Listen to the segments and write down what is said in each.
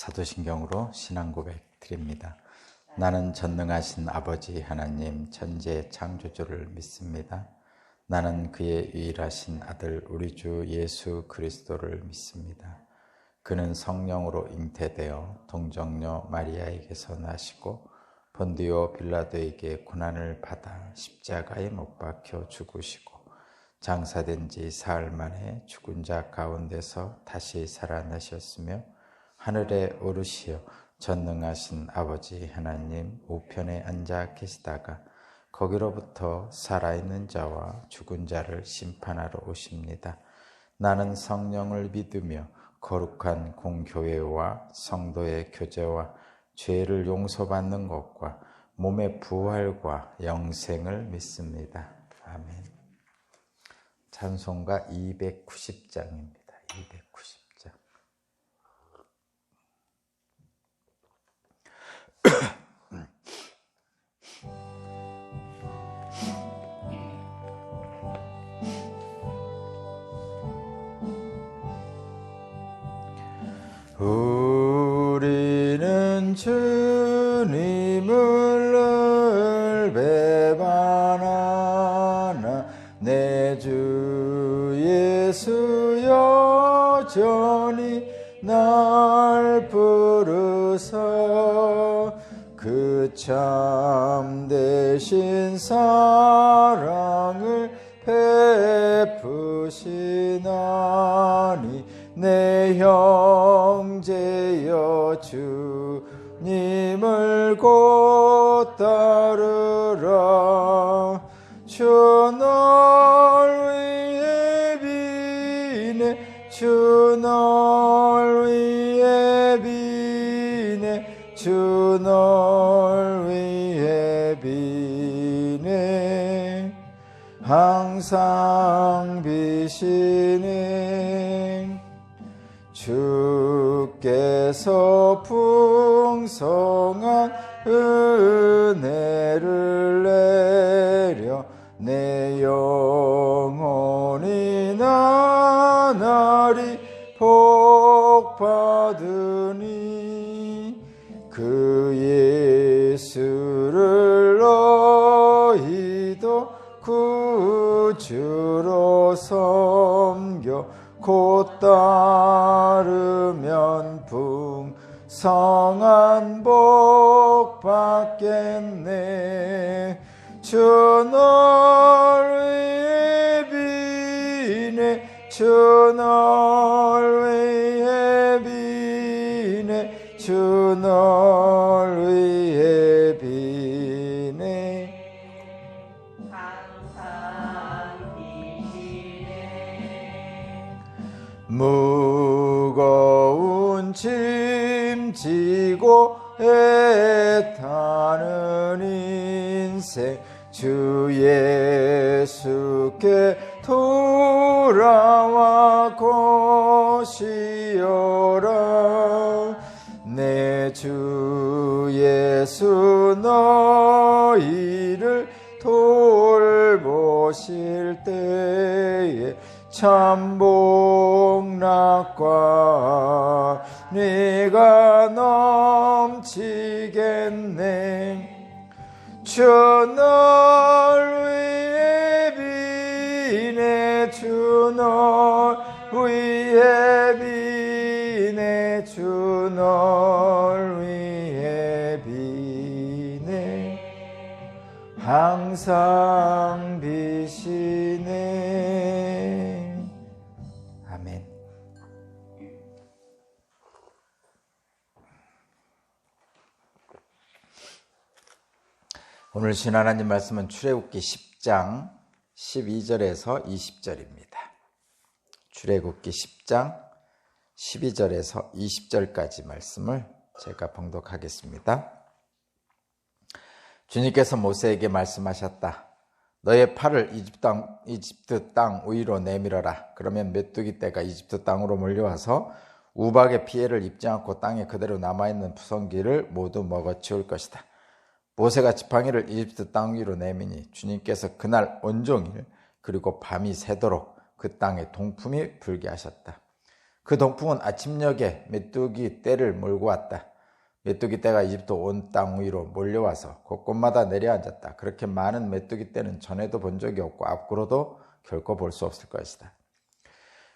사도신경으로 신앙 고백 드립니다. 나는 전능하신 아버지 하나님 천지의 창조주를 믿습니다. 나는 그의 유일하신 아들 우리 주 예수 그리스도를 믿습니다. 그는 성령으로 잉태되어 동정녀 마리아에게서 나시고 본디오 빌라도에게 고난을 받아 십자가에 못 박혀 죽으시고 장사된 지 사흘 만에 죽은 자 가운데서 다시 살아나셨으며 하늘에 오르시어 전능하신 아버지 하나님 우편에 앉아 계시다가 거기로부터 살아있는 자와 죽은 자를 심판하러 오십니다. 나는 성령을 믿으며 거룩한 공교회와 성도의 교제와 죄를 용서받는 것과 몸의 부활과 영생을 믿습니다. 아멘. 찬송가 290장입니다. 290장. 우리는 주님을 늘 배반하나 내 주 예수 여전히 날 부르사 그 참되신 사랑을 베푸시나니 내 형제여 주님을 곧 따르라. 주 널 위해 비네 주 널 위해 비네 주 널 위해 비네 항상 비시네. 주께서 풍성한 은혜를 내려 내 영혼이 나날이 복받으니 그 예수를 너희도 구주로 섬겨 곧 따르면 풍성한 복 받겠네. 주 널 위해 비네 주 널 위해 비네 주 널 위해 비네 무거운 짐 지고 애타는 인생 주 예수께 돌아와 고시오라. 내 주 예수 너희를 돌보실 때에 참 복락과 네가 넘치겠네. 주 널 위해 비네 주 널 위해 비네 주 널 위해 비네 항상 비시네. 아멘. 오늘 신 하나님 말씀은 출애굽기 10장 12절에서 20절입니다. 출애굽기 10장 12절에서 20절까지 말씀을 제가 봉독하겠습니다. 주님께서 모세에게 말씀하셨다. 너의 팔을 이집트 땅 위로 내밀어라. 그러면 메뚜기 떼가 이집트 땅으로 몰려와서 우박의 피해를 입지 않고 땅에 그대로 남아있는 부성기를 모두 먹어치울 것이다. 모세가 지팡이를 이집트 땅 위로 내미니 주님께서 그날 온종일 그리고 밤이 새도록 그 땅에 동품이 불게 하셨다. 그 동풍은 아침녘에 메뚜기 떼를 몰고 왔다. 메뚜기 떼가 이집트 온 땅 위로 몰려와서 곳곳마다 내려앉았다. 그렇게 많은 메뚜기 떼는 전에도 본 적이 없고 앞으로도 결코 볼 수 없을 것이다.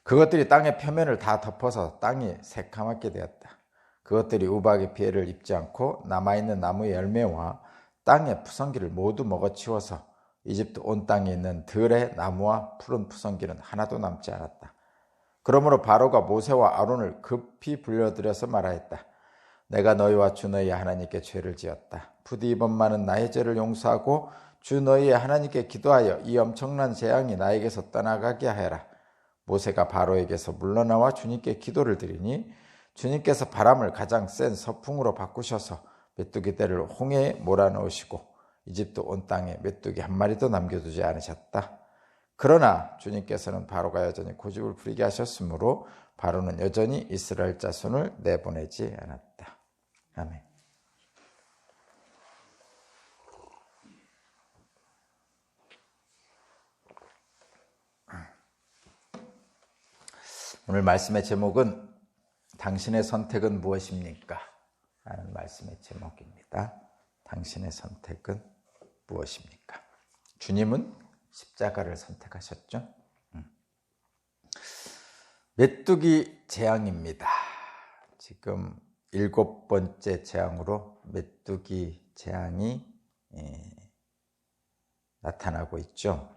그것들이 땅의 표면을 다 덮어서 땅이 새카맣게 되었다. 그것들이 우박의 피해를 입지 않고 남아있는 나무의 열매와 땅의 푸성기를 모두 먹어치워서 이집트 온 땅에 있는 들의 나무와 푸른 푸성기는 하나도 남지 않았다. 그러므로 바로가 모세와 아론을 급히 불러들여서 말하였다. 내가 너희와 주 너희의 하나님께 죄를 지었다. 부디 이번만은 나의 죄를 용서하고 주 너희의 하나님께 기도하여 이 엄청난 재앙이 나에게서 떠나가게 하여라. 모세가 바로에게서 물러나와 주님께 기도를 드리니 주님께서 바람을 가장 센 서풍으로 바꾸셔서 메뚜기 떼를 홍해에 몰아넣으시고 이집트 온 땅에 메뚜기 한 마리도 남겨두지 않으셨다. 그러나 주님께서는 바로가 여전히 고집을 부리게 하셨으므로 바로는 여전히 이스라엘 자손을 내보내지 않았다. 아멘. 오늘 말씀의 제목은 당신의 선택은 무엇입니까? 라는 말씀의 제목입니다. 당신의 선택은 무엇입니까? 주님은 십자가를 선택하셨죠? 메뚜기 재앙입니다. 지금 7번째 재앙으로 메뚜기 재앙이 나타나고 있죠.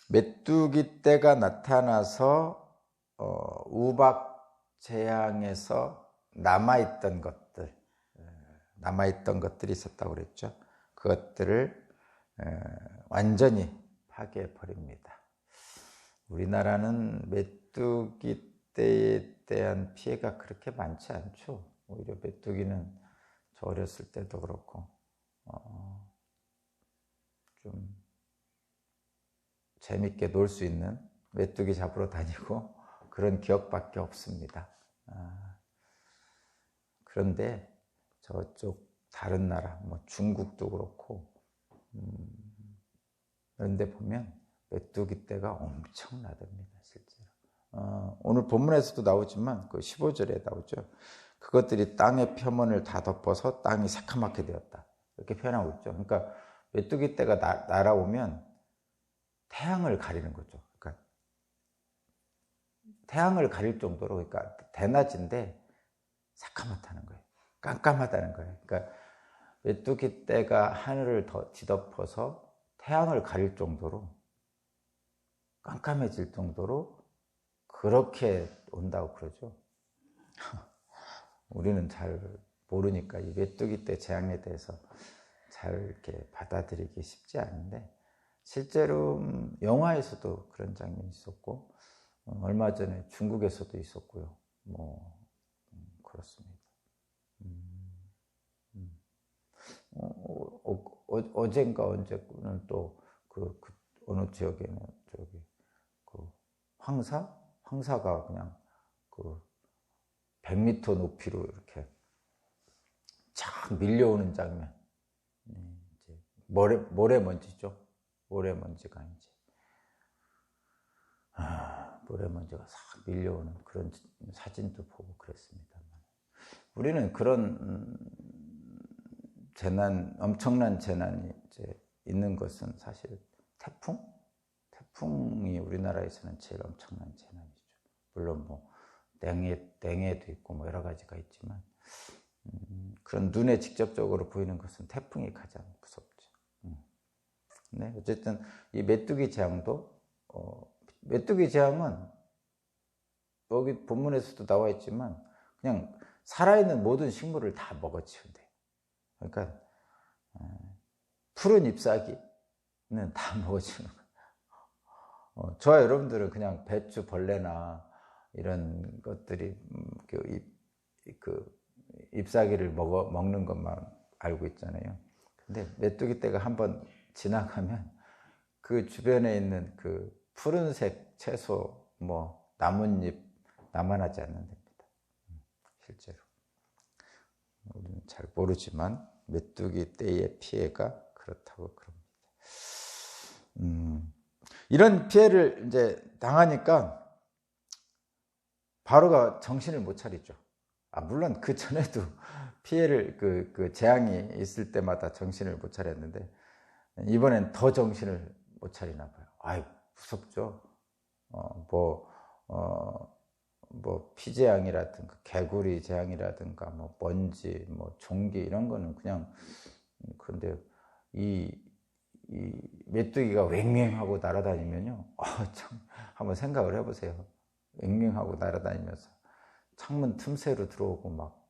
메뚜기 떼가 나타나서 우박 재앙에서 남아있던 것들이 있었다고 그랬죠. 그것들을 완전히 파괴해 버립니다. 우리나라는 메뚜기 떼에 대한 피해가 그렇게 많지 않죠. 오히려 메뚜기는 저 어렸을 때도 그렇고 좀 재밌게 놀 수 있는 메뚜기 잡으러 다니고 그런 기억밖에 없습니다. 그런데 저쪽 다른 나라, 뭐 중국도 그렇고 그런데 보면 메뚜기 떼가 엄청나답니다, 실제로. 오늘 본문에서도 나오지만 그 15절에 나오죠. 그것들이 땅의 표면을 다 덮어서 땅이 새카맣게 되었다. 이렇게 표현하고 있죠. 그러니까 메뚜기 떼가 날아오면 태양을 가리는 거죠. 그러니까 태양을 가릴 정도로, 그러니까 대낮인데 새카맣다는 거예요. 깜깜하다는 거예요. 그러니까 메뚜기 떼가 하늘을 더 뒤덮어서 태양을 가릴 정도로 깜깜해질 정도로 그렇게 온다고 그러죠. 우리는 잘 모르니까 이 메뚜기 떼 재앙에 대해서 잘 이렇게 받아들이기 쉽지 않은데, 실제로 영화에서도 그런 장면이 있었고 얼마 전에 중국에서도 있었고요. 뭐 그렇습니다. 어젠가 언제는 또 그 어느 지역에는 저기 그 황사가 그냥 그 100m 높이로 이렇게 쫙 밀려오는 장면. 이제 모래먼지죠. 모래먼지가 이제 모래먼지가 싹 밀려오는 그런 사진도 보고 그랬습니다. 우리는 그런 재난, 엄청난 재난이 이제 있는 것은 사실 태풍이 우리나라에서는 제일 엄청난 재난이죠. 물론 뭐 냉해도 있고 뭐 여러 가지가 있지만 그런 눈에 직접적으로 보이는 것은 태풍이 가장 무섭죠. 네, 어쨌든 이 메뚜기 재앙도 메뚜기 재앙은 여기 본문에서도 나와 있지만 그냥 살아있는 모든 식물을 다 먹어치운대요. 그러니까 푸른 잎사귀는 다 먹어치우는 거예요. 저와 여러분들은 그냥 배추, 벌레나 이런 것들이 그 잎사귀를 먹는 것만 알고 있잖아요. 근데 메뚜기 떼가 한번 지나가면 그 주변에 있는 그 푸른색 채소, 뭐 나뭇잎 남아나지 않는답니다. 실제로. 우리는 잘 모르지만 메뚜기 떼의 피해가 그렇다고 그럽니다. 이런 피해를 이제 당하니까 바로가 정신을 못 차리죠. 물론 그 전에도 피해를 그 재앙이 있을 때마다 정신을 못 차렸는데 이번엔 더 정신을 못 차리나 봐요. 아유, 무섭죠. 뭐 피재앙이라든가 개구리 재앙이라든가 뭐 먼지, 뭐 종기 이런 거는 그냥. 그런데 이 메뚜기가 왱왱하고 날아다니면요. 참 한번 생각을 해보세요. 왱왱하고 날아다니면서 창문 틈새로 들어오고 막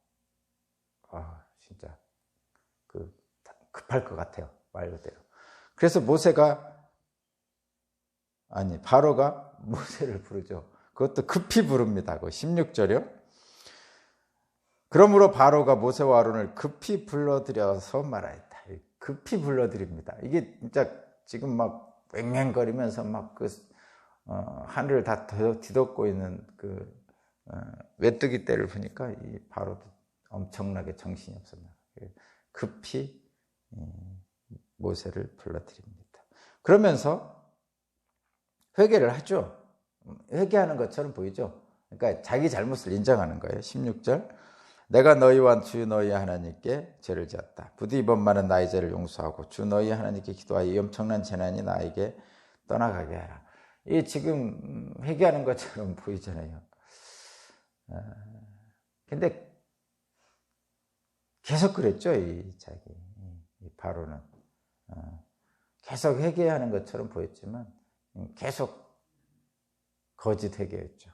진짜 급할 것 같아요. 말 그대로. 그래서 바로가 모세를 부르죠. 그것도 급히 부릅니다. 그 16절이요. 그러므로 바로가 모세와 아론을 급히 불러들여서 말하였다. 급히 불러드립니다. 이게 진짜 지금 막 왱왱거리면서 막 하늘을 다 뒤덮고 있는 메뚜기 떼를 보니까 이 바로도 엄청나게 정신이 없었나. 급히 모세를 불러드립니다. 그러면서 회개를 하죠. 회개하는 것처럼 보이죠. 그러니까 자기 잘못을 인정하는 거예요. 16절. 내가 너희와 주 너희 하나님께 죄를 지었다. 부디 이번만은 나의 죄를 용서하고 주 너희 하나님께 기도하여 이 엄청난 재난이 나에게 떠나가게 하라. 이 지금 회개하는 것처럼 보이잖아요. 근데 계속 그랬죠. 이 바로는 계속 회개하는 것처럼 보였지만 계속 거짓 회개였죠.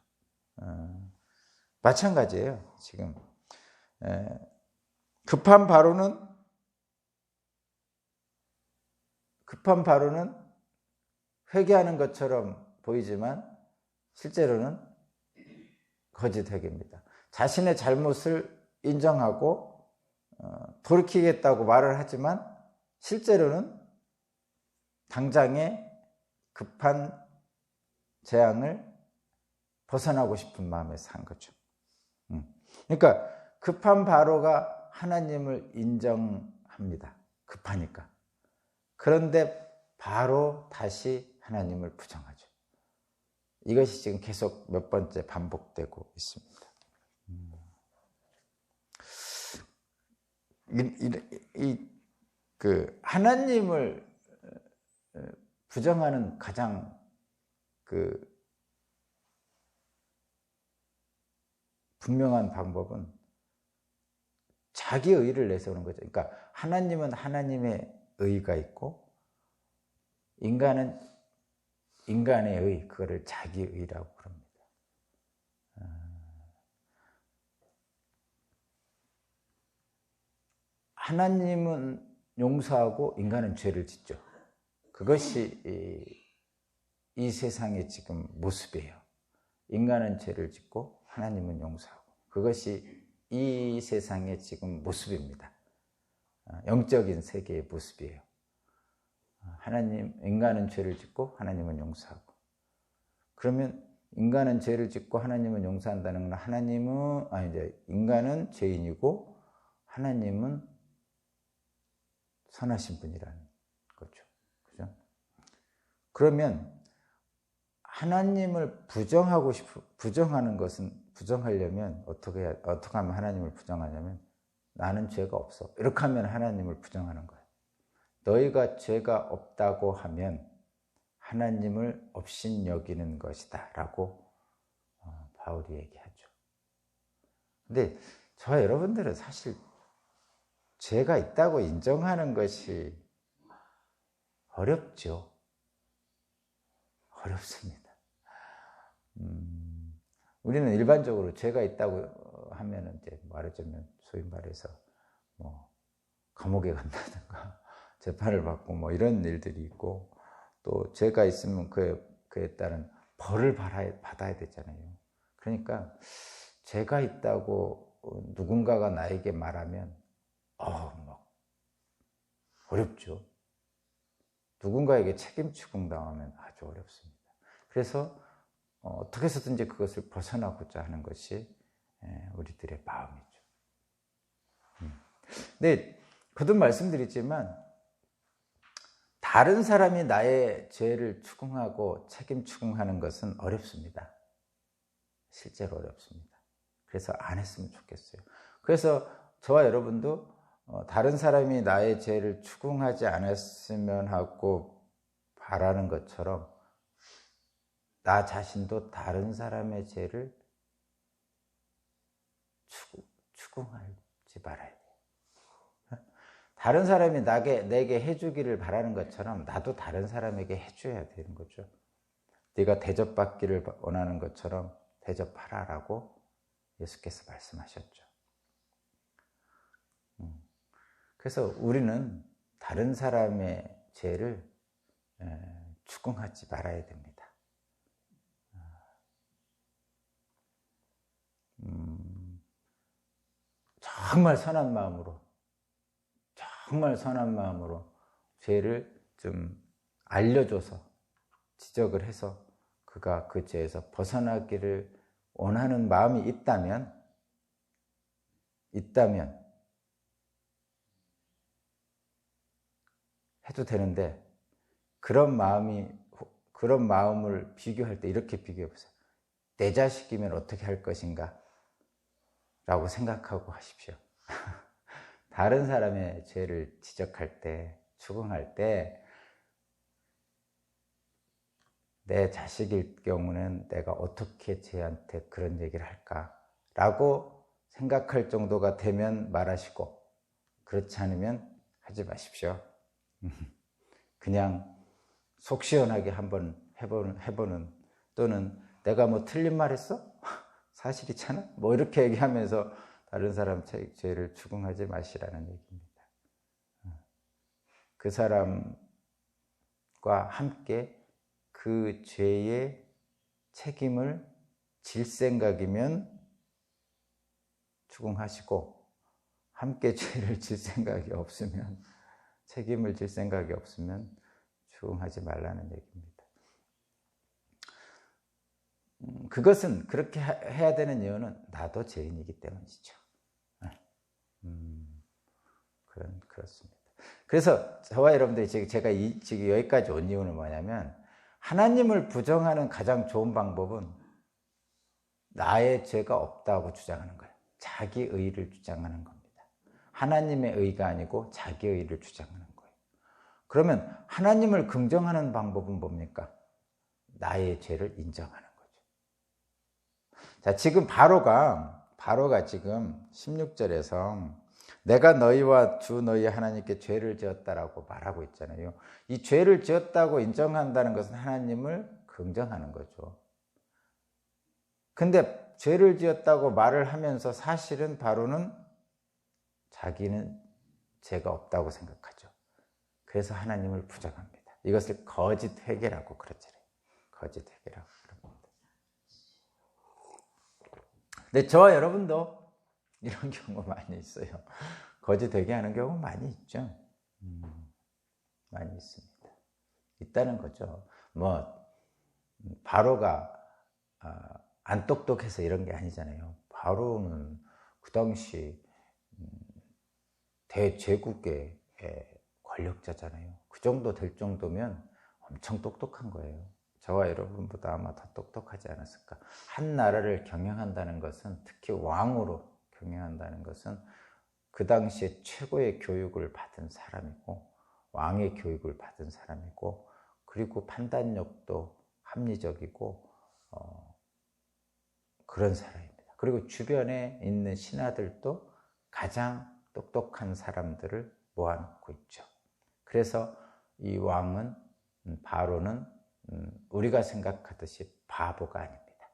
마찬가지예요. 지금 급한 바로는 회개하는 것처럼 보이지만 실제로는 거짓 회개입니다. 자신의 잘못을 인정하고 돌이키겠다고 말을 하지만 실제로는 당장의 급한 재앙을 벗어나고 싶은 마음에서 한 거죠. 그러니까 급한 바로가 하나님을 인정합니다. 급하니까. 그런데 바로 다시 하나님을 부정하죠. 이것이 지금 계속 몇 번째 반복되고 있습니다. 하나님을 부정하는 가장 분명한 방법은 자기 의를 내세우는 거죠. 그러니까 하나님은 하나님의 의가 있고 인간은 인간의 의, 그거를 자기 의라고 그럽니다. 하나님은 용서하고 인간은 죄를 짓죠. 그것이 이 세상의 지금 모습이에요. 인간은 죄를 짓고 하나님은 용서하고. 그것이 이 세상의 지금 모습입니다. 영적인 세계의 모습이에요. 인간은 죄를 짓고 하나님은 용서하고. 그러면 인간은 죄를 짓고 하나님은 용서한다는 건 인간은 죄인이고 하나님은 선하신 분이라는 거죠. 그죠? 그러면 하나님을 부정하려면 어떻게 하면 하나님을 부정하냐면 나는 죄가 없어. 이렇게 하면 하나님을 부정하는 거예요. 너희가 죄가 없다고 하면 하나님을 업신여기는 것이다 라고 바울이 얘기하죠. 근데 저와 여러분들은 사실 죄가 있다고 인정하는 것이 어렵죠. 어렵습니다. 우리는 일반적으로 죄가 있다고 하면 이제 말하자면 소위 말해서 뭐 감옥에 간다든가 재판을 받고 뭐 이런 일들이 있고 또 죄가 있으면 그에 따른 벌을 받아야 되잖아요. 그러니까 죄가 있다고 누군가가 나에게 말하면 막 어렵죠. 누군가에게 책임 추궁당하면 아주 어렵습니다. 그래서 어떻게 해서든지 그것을 벗어나고자 하는 것이 우리들의 마음이죠. 근데 거듭 말씀드리지만 다른 사람이 나의 죄를 추궁하고 책임 추궁하는 것은 어렵습니다. 실제로 어렵습니다. 그래서 안 했으면 좋겠어요. 그래서 저와 여러분도 다른 사람이 나의 죄를 추궁하지 않았으면 하고 바라는 것처럼 나 자신도 다른 사람의 죄를 추궁하지 말아야 돼요. 다른 사람이 내게 해주기를 바라는 것처럼 나도 다른 사람에게 해줘야 되는 거죠. 네가 대접받기를 원하는 것처럼 대접하라라고 예수께서 말씀하셨죠. 그래서 우리는 다른 사람의 죄를 추궁하지 말아야 됩니다. 정말 선한 마음으로 죄를 좀 알려줘서 지적을 해서 그가 그 죄에서 벗어나기를 원하는 마음이 있다면 해도 되는데, 그런 마음을 비교할 때 이렇게 비교해 보세요. 내 자식이면 어떻게 할 것인가? 라고 생각하고 하십시오. 다른 사람의 죄를 지적할 때, 추궁할 때, 내 자식일 경우는 내가 어떻게 쟤한테 그런 얘기를 할까? 라고 생각할 정도가 되면 말하시고, 그렇지 않으면 하지 마십시오. 그냥 속 시원하게 한번 해보는, 또는 내가 뭐 틀린 말 했어? 사실이잖아? 뭐 이렇게 얘기하면서 다른 사람 죄를 추궁하지 마시라는 얘기입니다. 그 사람과 함께 그 죄의 책임을 질 생각이면 추궁하시고, 함께 죄를 질 생각이 없으면, 책임을 질 생각이 없으면 추궁하지 말라는 얘기입니다. 그것은 그렇게 해야 되는 이유는 나도 죄인이기 때문이죠. 그렇습니다. 그래서 저와 여러분들이 제가 지금 여기까지 온 이유는 뭐냐면, 하나님을 부정하는 가장 좋은 방법은 나의 죄가 없다고 주장하는 거예요. 자기 의를 주장하는 겁니다. 하나님의 의가 아니고 자기 의를 주장하는 거예요. 그러면 하나님을 긍정하는 방법은 뭡니까? 나의 죄를 인정하는 거죠. 자, 지금 바로가 지금 16절에서 내가 너희와 주 너희 하나님께 죄를 지었다라고 말하고 있잖아요. 이 죄를 지었다고 인정한다는 것은 하나님을 긍정하는 거죠. 근데 죄를 지었다고 말을 하면서 사실은 바로는 자기는 죄가 없다고 생각하죠. 그래서 하나님을 부정합니다. 이것을 거짓 회개라고 그러잖아요. 거짓 회개라고 그럽니다. 근데 저와 여러분도 이런 경우 많이 있어요. 거짓 회개하는 경우 많이 있죠. 많이 있습니다. 있다는 거죠. 바로가 안 똑똑해서 이런 게 아니잖아요. 바로는 그 당시 대제국의 권력자잖아요. 그 정도 될 정도면 엄청 똑똑한 거예요. 저와 여러분보다 아마 더 똑똑하지 않았을까. 한 나라를 경영한다는 것은, 특히 왕으로 경영한다는 것은 그 당시에 최고의 교육을 받은 사람이고, 왕의 교육을 받은 사람이고, 그리고 판단력도 합리적이고 그런 사람입니다. 그리고 주변에 있는 신하들도 가장 똑똑한 사람들을 모아놓고 있죠. 그래서 이 왕은, 바로는 우리가 생각하듯이 바보가 아닙니다.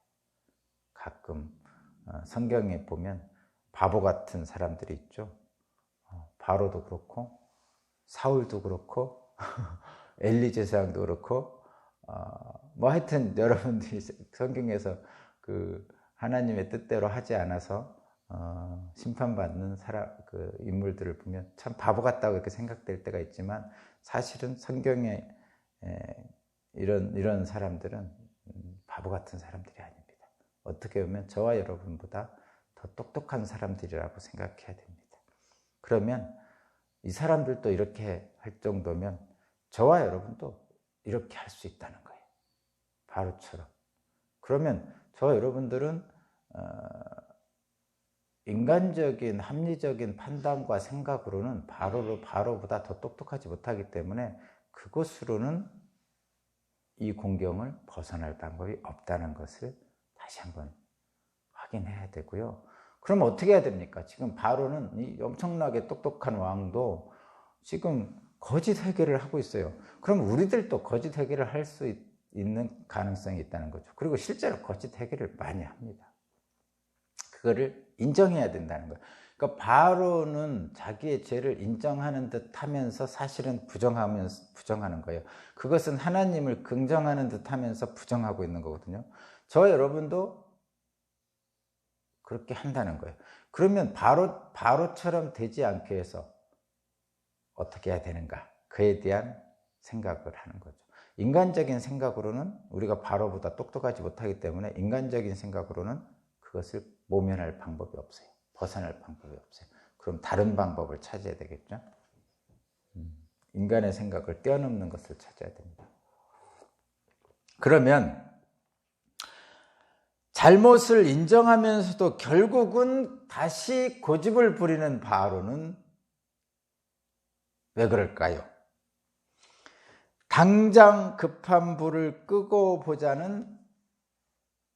가끔 성경에 보면 바보 같은 사람들이 있죠. 바로도 그렇고 사울도 그렇고 엘리 제사장도 그렇고 하여튼 여러분들이 성경에서 그 하나님의 뜻대로 하지 않아서 심판받는 인물들을 보면 참 바보 같다고 이렇게 생각될 때가 있지만, 사실은 성경에 이런 사람들은 바보 같은 사람들이 아닙니다. 어떻게 보면 저와 여러분보다 더 똑똑한 사람들이라고 생각해야 됩니다. 그러면 이 사람들도 이렇게 할 정도면 저와 여러분도 이렇게 할 수 있다는 거예요. 바로처럼. 그러면 저 여러분들은 인간적인 합리적인 판단과 생각으로는 바로보다 더 똑똑하지 못하기 때문에 그것으로는 이 공경을 벗어날 방법이 없다는 것을 다시 한번 확인해야 되고요. 그럼 어떻게 해야 됩니까? 지금 바로는 이 엄청나게 똑똑한 왕도 지금 거짓 회개를 하고 있어요. 그럼 우리들도 거짓 회개를 할 수 있는 가능성이 있다는 거죠. 그리고 실제로 거짓 회개를 많이 합니다. 그거를 인정해야 된다는 거예요. 그러니까 바로는 자기의 죄를 인정하는 듯 하면서 사실은 부정하는 거예요. 그것은 하나님을 긍정하는 듯 하면서 부정하고 있는 거거든요. 저 여러분도 그렇게 한다는 거예요. 그러면 바로처럼 되지 않게 해서 어떻게 해야 되는가? 그에 대한 생각을 하는 거죠. 인간적인 생각으로는 우리가 바로보다 똑똑하지 못하기 때문에 인간적인 생각으로는 그것을 모면할 방법이 없어요. 벗어날 방법이 없어요. 그럼 다른 방법을 찾아야 되겠죠? 인간의 생각을 뛰어넘는 것을 찾아야 됩니다. 그러면 잘못을 인정하면서도 결국은 다시 고집을 부리는 바로는 왜 그럴까요? 당장 급한 불을 끄고 보자는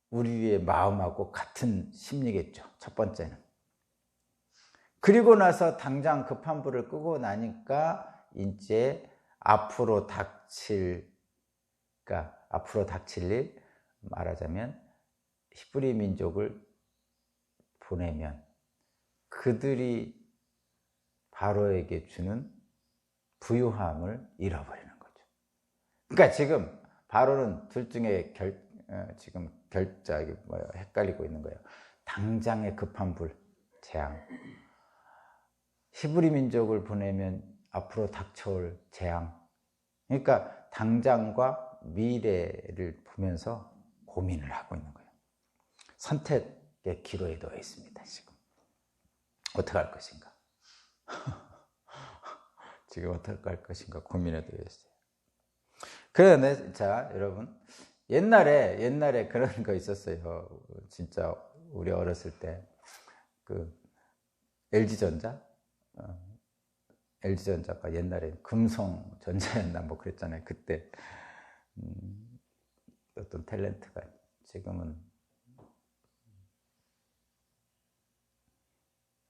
우리의 마음하고 같은 심리겠죠. 첫 번째는. 그리고 나서 당장 급한 불을 끄고 나니까 이제 앞으로 닥칠 일, 말하자면 히브리 민족을 보내면 그들이 바로에게 주는 부유함을 잃어버리는 거죠. 그러니까 지금 바로는 둘 중에 헷갈리고 있는 거예요. 당장의 급한 불, 재앙. 히브리 민족을 보내면 앞으로 닥쳐올 재앙. 그러니까 당장과 미래를 보면서 고민을 하고 있는 거예요. 선택의 기로에 놓여 있습니다. 지금 어떻게 할 것인가? 지금 어떻게 할 것인가 고민에 놓여 있어요. 그런데 자 여러분 옛날에 그런 거 있었어요. 진짜 우리 어렸을 때 그 LG전자가 옛날에 금성전자였나 뭐 그랬잖아요. 그때 어떤 탤런트가 지금은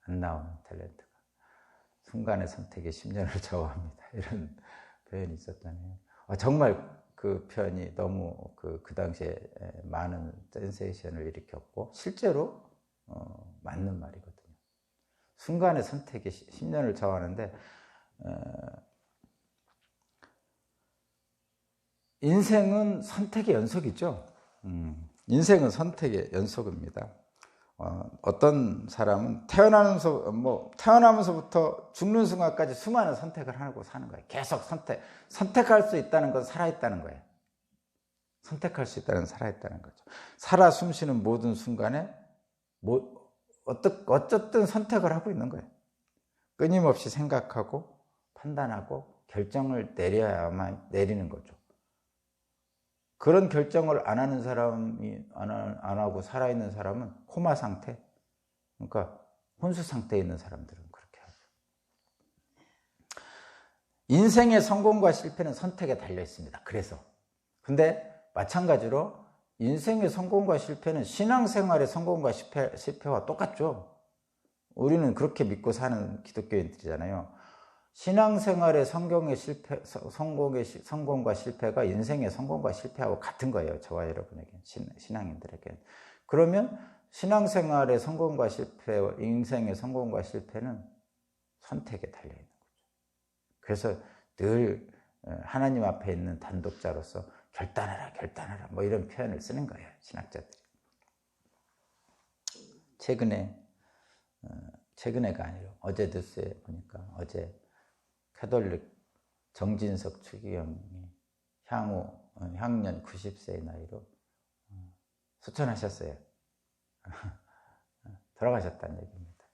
안 나오는 탤런트가 순간의 선택에 10년을 좌우합니다. 이런 표현이 있었잖아요. 정말 그 표현이 너무 그 당시에 많은 센세이션을 일으켰고 실제로 맞는 말이거든요. 순간의 선택이 10년을 좌우하는데 인생은 선택의 연속이죠. 인생은 선택의 연속입니다. 어떤 사람은 태어나면서부터 죽는 순간까지 수많은 선택을 하고 사는 거예요. 계속 선택할 수 있다는 건 살아있다는 거예요. 선택할 수 있다는 살아있다는 거죠. 살아 숨쉬는 모든 순간에 어쨌든 선택을 하고 있는 거예요. 끊임없이 생각하고 판단하고 결정을 내려야만 내리는 거죠. 그런 결정을 안 하는 사람이 안 하고 살아있는 사람은 코마 상태, 그러니까 혼수 상태에 있는 사람들은 그렇게 하죠. 인생의 성공과 실패는 선택에 달려 있습니다. 근데 마찬가지로 인생의 성공과 실패는 신앙생활의 성공과 실패와 똑같죠. 우리는 그렇게 믿고 사는 기독교인들이잖아요. 신앙생활의 성공과 실패가 인생의 성공과 실패하고 같은 거예요. 저와 여러분에게, 신앙인들에게. 그러면 신앙생활의 성공과 실패, 인생의 성공과 실패는 선택에 달려 있는 거죠. 그래서 늘 하나님 앞에 있는 단독자로서 결단하라 뭐 이런 표현을 쓰는 거예요. 신학자들이. 최근에가 아니라 어제 뉴스에 보니까 어제 캐톨릭 정진석 추기경이 향년 90세의 나이로 소천하셨어요. 돌아가셨다는 얘기입니다.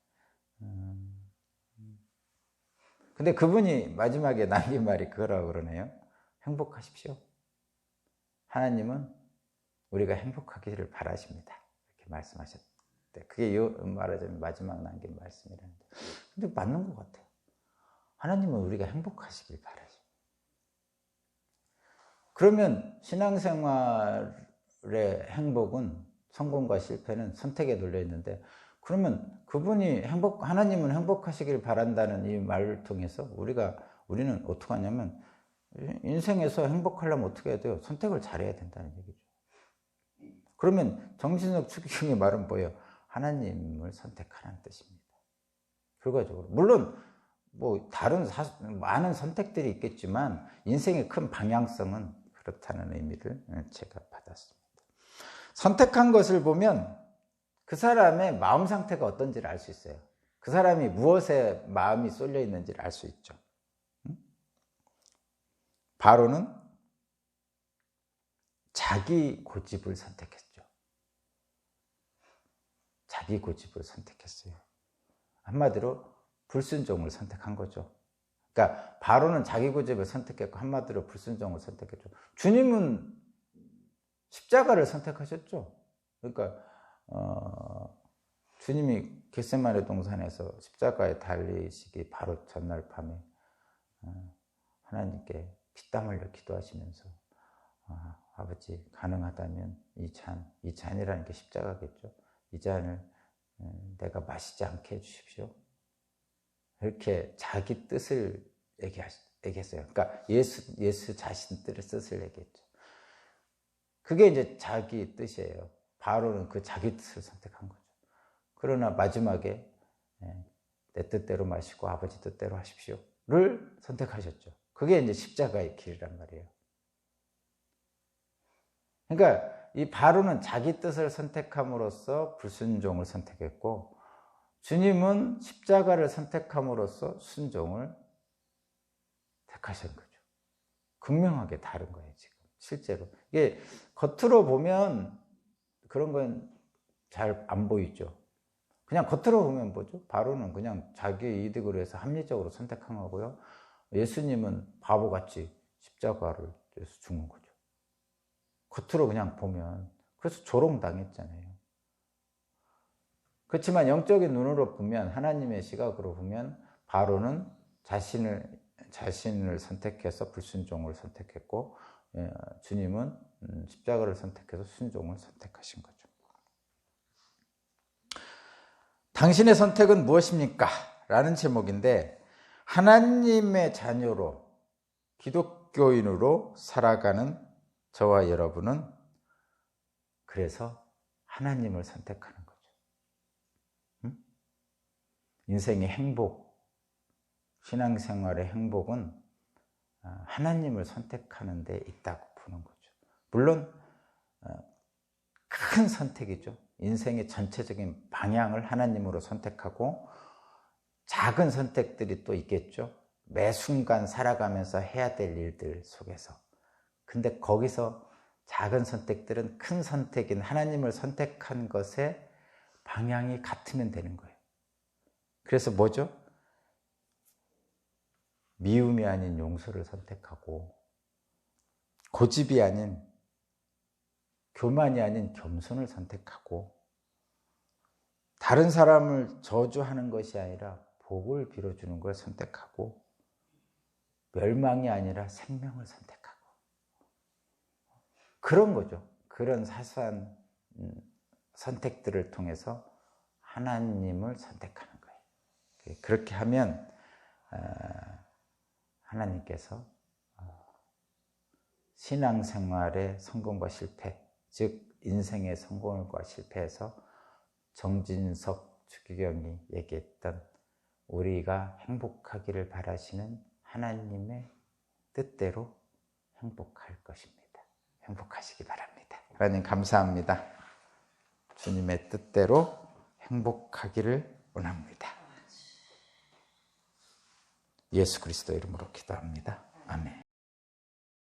근데 그분이 마지막에 남긴 말이 그거라고 그러네요. 행복하십시오. 하나님은 우리가 행복하기를 바라십니다. 이렇게 말씀하셨대. 그게 말하자면 마지막 남긴 말씀이라는데. 근데 맞는 것 같아요. 하나님은 우리가 행복하시길 바라죠. 그러면 신앙생활의 행복은, 성공과 실패는 선택에 놓여 있는데, 그러면 그분이 하나님은 행복하시길 바란다는 이 말을 통해서 우리는 어떻게 하냐면, 인생에서 행복하려면 어떻게 해야 돼요? 선택을 잘해야 된다는 얘기죠. 그러면 정신적 추기경의 말은 뭐예요? 하나님을 선택하라는 뜻입니다. 결과적으로. 물론 뭐 다른 많은 선택들이 있겠지만 인생의 큰 방향성은 그렇다는 의미를 제가 받았습니다. 선택한 것을 보면 그 사람의 마음 상태가 어떤지를 알 수 있어요. 그 사람이 무엇에 마음이 쏠려 있는지를 알 수 있죠. 바로는 자기 고집을 선택했죠. 자기 고집을 선택했어요. 한마디로 불순종을 선택한 거죠. 그러니까 바로는 자기 고집을 선택했고 한마디로 불순종을 선택했죠. 주님은 십자가를 선택하셨죠. 그러니까 주님이 겟세마네 동산에서 십자가에 달리시기 바로 전날 밤에 하나님께 피땀 흘려 기도하시면서 아버지 가능하다면 이 잔이라는 게 십자가겠죠. 이 잔을 내가 마시지 않게 해주십시오. 이렇게 자기 뜻을 얘기했어요. 그러니까 예수 자신 뜻을 얘기했죠. 그게 이제 자기 뜻이에요. 바로는 그 자기 뜻을 선택한 거죠. 그러나 마지막에 내 뜻대로 마시고 아버지 뜻대로 하십시오를 선택하셨죠. 그게 이제 십자가의 길이란 말이에요. 그러니까 이 바로는 자기 뜻을 선택함으로써 불순종을 선택했고, 주님은 십자가를 선택함으로써 순종을 택하신 거죠. 극명하게 다른 거예요, 지금. 실제로. 이게 겉으로 보면 그런 건 잘 안 보이죠. 그냥 겉으로 보면 뭐죠? 바로는 그냥 자기 이득으로 해서 합리적으로 선택한 거고요. 예수님은 바보같이 십자가를 해서 죽는 거죠. 겉으로 그냥 보면. 그래서 조롱당했잖아요. 그렇지만 영적인 눈으로 보면, 하나님의 시각으로 보면 바로는 자신을 선택해서 불순종을 선택했고, 주님은 십자가를 선택해서 순종을 선택하신 거죠. 당신의 선택은 무엇입니까? 라는 제목인데, 하나님의 자녀로, 기독교인으로 살아가는 저와 여러분은 그래서 하나님을 선택하는 거죠. 인생의 행복, 신앙생활의 행복은 하나님을 선택하는 데 있다고 보는 거죠. 물론 큰 선택이죠. 인생의 전체적인 방향을 하나님으로 선택하고, 작은 선택들이 또 있겠죠. 매 순간 살아가면서 해야 될 일들 속에서. 근데 거기서 작은 선택들은 큰 선택인 하나님을 선택한 것의 방향이 같으면 되는 거예요. 그래서 뭐죠? 미움이 아닌 용서를 선택하고, 고집이 아닌, 교만이 아닌 겸손을 선택하고, 다른 사람을 저주하는 것이 아니라 복을 빌어주는 걸 선택하고, 멸망이 아니라 생명을 선택하고, 그런 거죠. 그런 사소한 선택들을 통해서 하나님을 선택하는 거예요. 그렇게 하면 하나님께서 신앙생활의 성공과 실패, 즉 인생의 성공과 실패에서 정진석 추기경이 얘기했던 우리가 행복하기를 바라시는 하나님의 뜻대로 행복할 것입니다. 행복하시기 바랍니다. 하나님 감사합니다. 주님의 뜻대로 행복하기를 원합니다. 예수 그리스도 이름으로 기도합니다. 아멘.